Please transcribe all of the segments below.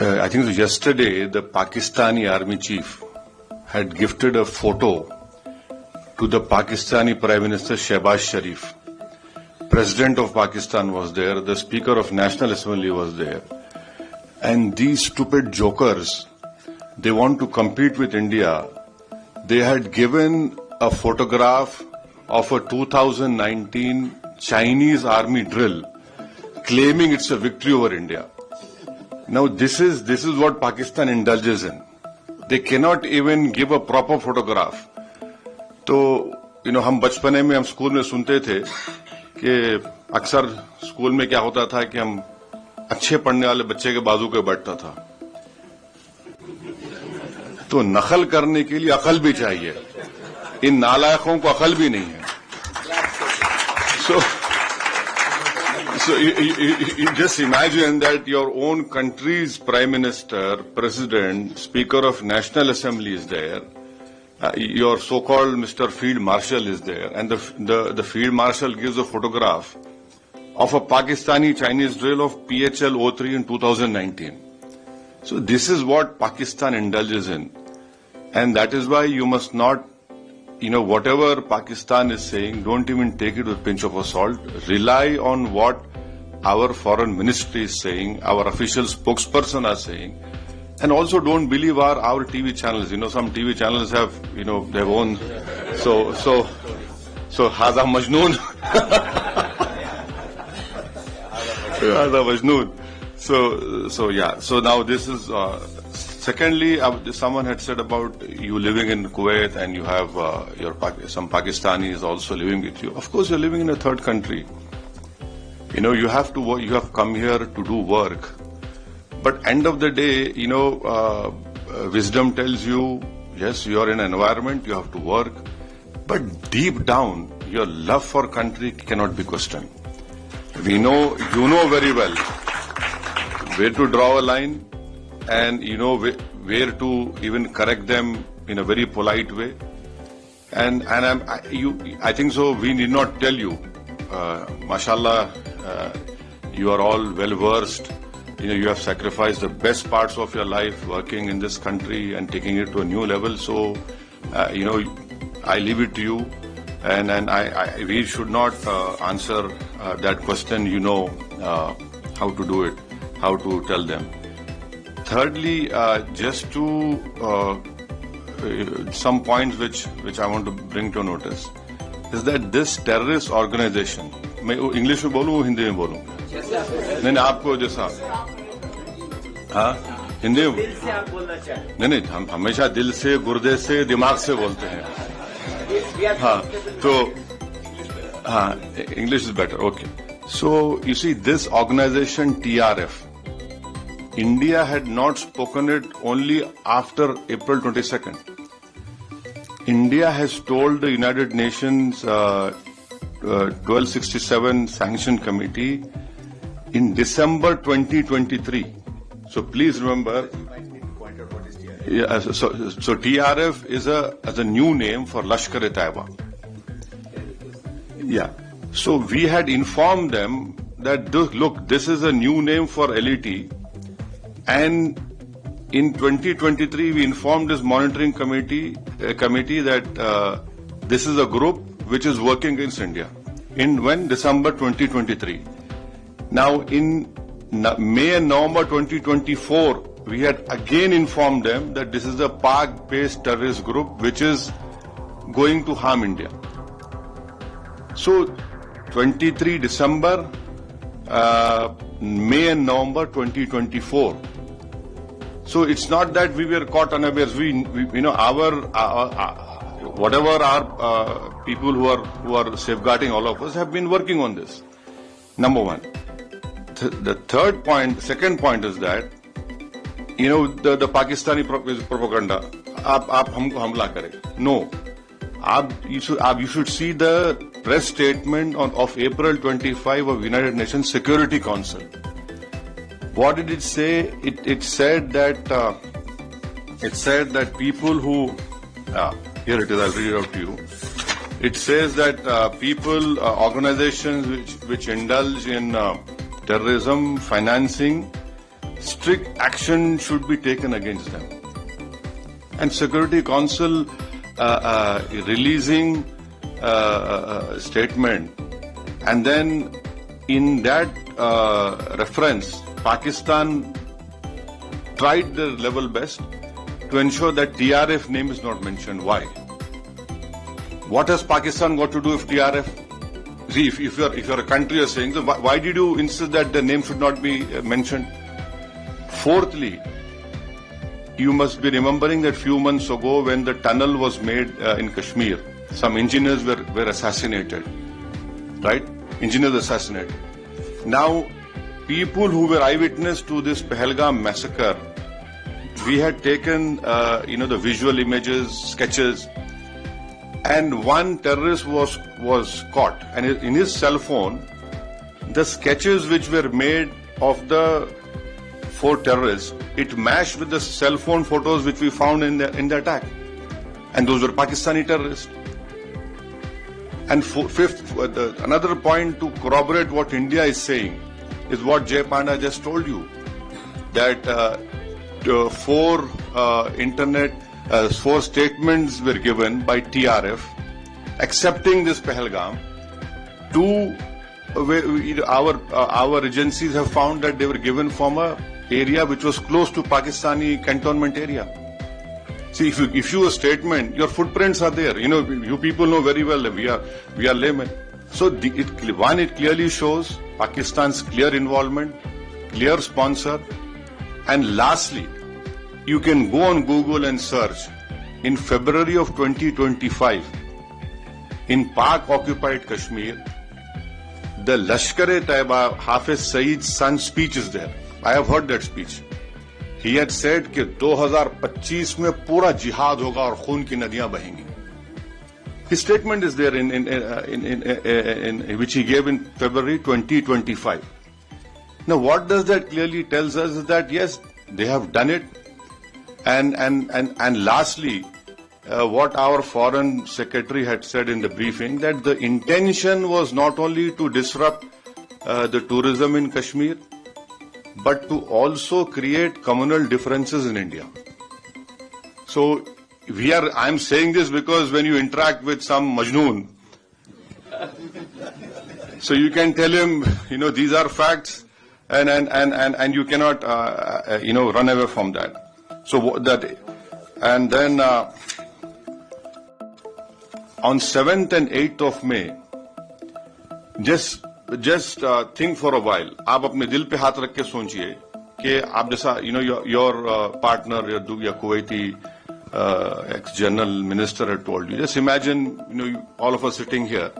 I think yesterday the Pakistani army chief had gifted a photo to the Pakistani Prime Minister Shehbaz Sharif. President of Pakistan was there, the Speaker of National Assembly was there. And these stupid jokers, they want to compete with India. They had given a photograph of a 2019 Chinese army drill, claiming it's a victory over India. Now this is what Pakistan indulges in. They cannot even give a proper photograph. तो हम बचपने में हम school में सुनते थे कि अक्सर स्कूल में क्या होता था कि हम अच्छे पढ़ने वाले बच्चे के बाजू पे बैठता था. तो नकल करने के लिए अकल भी चाहिए. इन नालायकों को अकल भी नहीं है. So you just imagine that your own country's Prime Minister, President, Speaker of National Assembly is there. Your so-called Mr. Field Marshal is there, and the Field Marshal gives a photograph of a Pakistani Chinese drill of PHL-03 in 2019. So this is what Pakistan indulges in, and that is why you must not, whatever Pakistan is saying, don't even take it with a pinch of salt. Rely on what our foreign ministry is saying, our official spokesperson are saying. And also don't believe our TV channels. Some TV channels have, their own. So Haza Majnoon. Haza Majnoon. So yeah. So now this is, secondly, someone had said about you living in Kuwait and you have some Pakistanis also living with you. Of course, you're living in a third country. You have to work, you have come here to do work. But end of the day, wisdom tells you, yes, you are in an environment, you have to work. But deep down, your love for country cannot be questioned. You know very well where to draw a line, and where to even correct them in a very polite way. And I think so. We need not tell you. Mashallah, you are all well versed. You have sacrificed the best parts of your life working in this country and taking it to a new level. So, I leave it to you, and we should not answer that question. How to do it, how to tell them. Thirdly, just to some points which I want to bring to notice is that this terrorist organization. मैं English में बोलूँ हिंदी में बोलूँ? नहीं आपको जैसा हिंदी में नहीं हम हमेशा दिल से गुर्दे से दिमाग से बोलते हैं. English is better. Okay. So you see, this organization TRF, India had not spoken it only after April 22nd. India has told the United Nations 1267 Sanction Committee in December 2023. So please remember, so TRF is a new name for Lashkar-e-Taiba. Yeah. So we had informed them that look, this is a new name for LET, and in 2023 we informed this monitoring committee that this is a group which is working against India. When? December 2023. Now in May and November 2024, we had again informed them that this is a Pak-based terrorist group which is going to harm India. So 23 December, May and November 2024. So it's not that we were caught unawares. Whatever our people who are safeguarding all of us have been working on this. Number one. The second point is that, the Pakistani propaganda, आप हमको हमला करें. No. You should see the press statement of April 25 of United Nations Security Council. What did it say? It said that people who here it is. I'll read it out to you. It says that organizations which indulge in terrorism financing, strict action should be taken against them. And Security Council releasing a statement, and then in that reference, Pakistan tried their level best to ensure that TRF name is not mentioned. Why? What has Pakistan got to do with TRF? See, if you're a country, you're saying, so why did you insist that the name should not be mentioned? Fourthly, you must be remembering that few months ago when the tunnel was made in Kashmir, some engineers were assassinated, right? Engineers assassinated. Now, people who were eyewitness to this Pahalgam massacre, we had taken, the visual images, sketches, and one terrorist was caught. And in his cell phone, the sketches which were made of the 4 terrorists, it matched with the cell phone photos which we found in the attack. And those were Pakistani terrorists. And fifth, another point to corroborate what India is saying is what Jay Panda just told you, that 4 statements were given by TRF accepting this Pahalgam. 2, our agencies have found that they were given from a area which was close to Pakistani cantonment area. See, if you issue a statement, your footprints are there. You people know very well that we are laymen. So it clearly shows Pakistan's clear involvement, clear sponsor, and lastly, you can go on Google and search. In February of 2025, in Pak-occupied Kashmir, the Lashkar-e-Taiba Hafiz Saeed's son's speech is there. I have heard that speech. He had said कि 2025 में पूरा जिहाद होगा और खून की नदियां बहेंगी. His statement is there in which he gave in February 2025. Now, what does that clearly tells us is that yes, they have done it, and lastly, what our foreign secretary had said in the briefing, that the intention was not only to disrupt the tourism in Kashmir, but to also create communal differences in India. So I'm saying this because when you interact with some Majnoon, so you can tell him, these are facts, and you cannot, run away from that. So that, and then on 7th and 8th of May, just think for a while. आप अपने दिल पे हाथ रख के सोचिए कि आप जैसा your partner, your Kuwaiti ex-general minister had told you. Just imagine, all of us sitting here.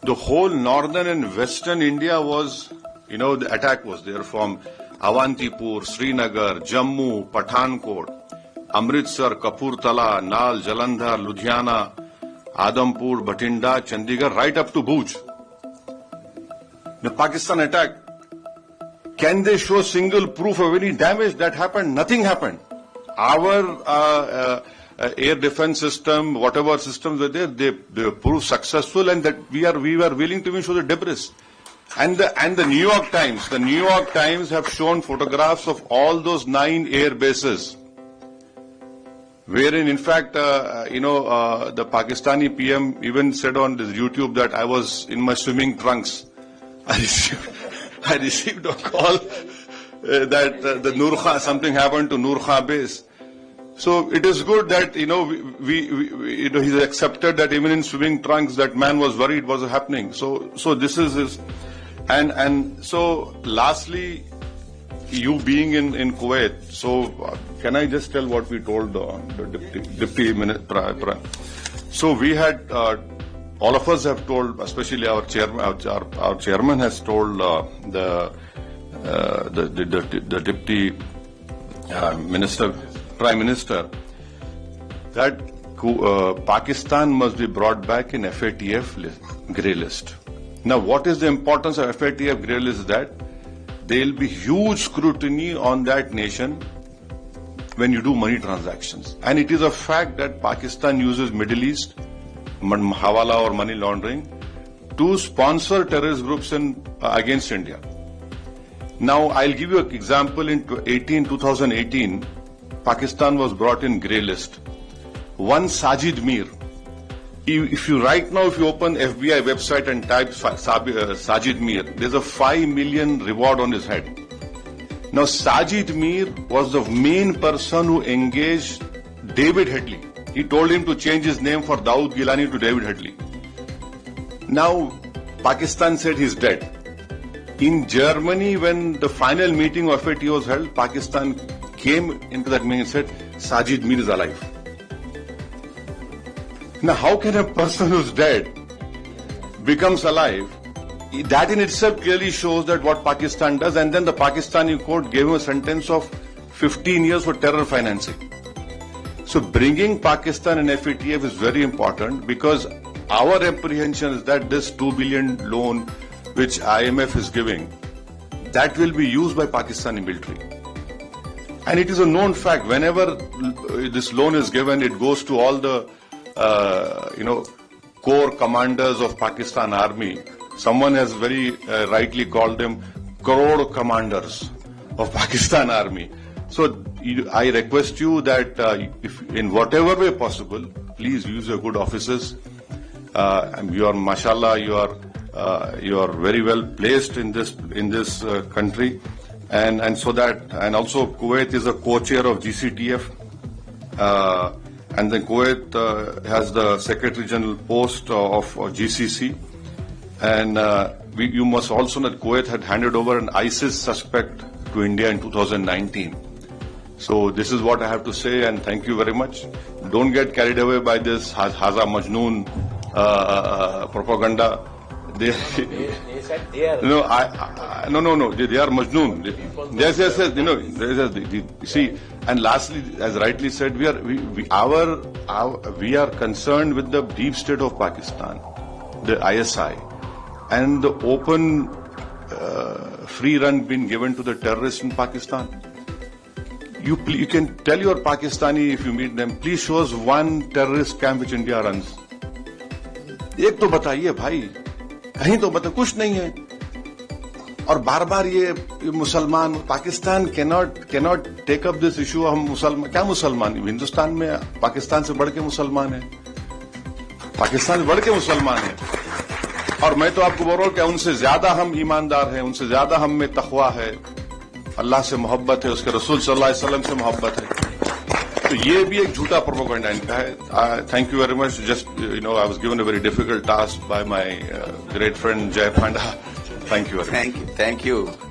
The whole northern and western India was, the attack was there from Avantipur, Srinagar, Jammu, Pathankot, Amritsar, Kapurthala, Nal, Jalandhar, Ludhiana, Adampur, Bathinda, Chandigarh, right up to Bhuj. The Pakistan attack, can they show single proof of any damage that happened? Nothing happened. Our air defense system, whatever systems were there, they proved successful, and that we were willing to even show the debris. And the New York Times have shown photographs of all those 9 air bases, wherein in fact, the Pakistani PM even said on this YouTube that I was in my swimming trunks. I received a call that the Nur Khan, something happened to Nur Khan base. So it is good that he's accepted that even in swimming trunks that man was worried was happening. So this is his, and so lastly, you being in Kuwait. So can I just tell what we told the deputy minister? So we had. All of us have told, especially our chairman. Our chairman has told the deputy minister, prime minister, that Pakistan must be brought back in FATF grey list. Now, what is the importance of FATF grey list? That there will be huge scrutiny on that nation when you do money transactions, and it is a fact that Pakistan uses Middle East, Hawala or money laundering, to sponsor terrorist groups against India. Now, I'll give you an example. In 2018, Pakistan was brought in grey list. One Sajid Mir. If you open FBI website and type Sajid Mir, there's a 5 million reward on his head. Now, Sajid Mir was the main person who engaged David Headley. He told him to change his name for Dawood Gilani to David Headley. Now, Pakistan said he's dead. In Germany, when the final meeting of FAT was held, Pakistan came into that meeting and said, Sajid Mir is alive. Now, how can a person who's dead becomes alive? That in itself clearly shows that what Pakistan does, and then the Pakistani court gave him a sentence of 15 years for terror financing. So bringing Pakistan and FATF is very important, because our apprehension is that this 2 billion loan which IMF is giving, that will be used by Pakistani military. And it is a known fact, whenever this loan is given, it goes to all the core commanders of Pakistan Army. Someone has very rightly called them crore commanders of Pakistan Army. So I request you that if in whatever way possible, please use your good offices. You are, mashallah, you are very well placed in this country, and so that, and also Kuwait is a co-chair of GCTF, and then Kuwait has the Secretary General post of GCC, and you must also know that Kuwait had handed over an ISIS suspect to India in 2019. So this is what I have to say, and thank you very much. Don't get carried away by this Haza Majnoon propaganda. They said they are. No, no. They are Majnoon. Yes. See, and lastly, as rightly said, we are concerned with the deep state of Pakistan, the ISI, and the open free run being given to the terrorists in Pakistan. You can tell your Pakistani, if you meet them, please show us one terrorist camp which India runs. एक तो बताइए भाई, कहीं तो बता, कुछ नहीं है. और बार बार ये मुसलमान, Pakistan cannot take up this issue. हम मुसलमान, क्या मुसलमान, हिंदुस्तान में पाकिस्तान से बढ़ के मुसलमान है, पाकिस्तान से बढ़ के मुसलमान है. और मैं तो आपको बोल रहा हूं कि उनसे ज्यादा हम ईमानदार हैं, उनसे ज्यादा हम में तकवा है, अल्लाह से मोहब्बत है, उसके रसूल सल्लल्लाहु अलैहि वसल्लम से मोहब्बत है. तो ये भी एक झूठा प्रोपेगेंडा इनका है. Thank you very much. Just I was given a very difficult task by my great friend जय पांडा. Thank you.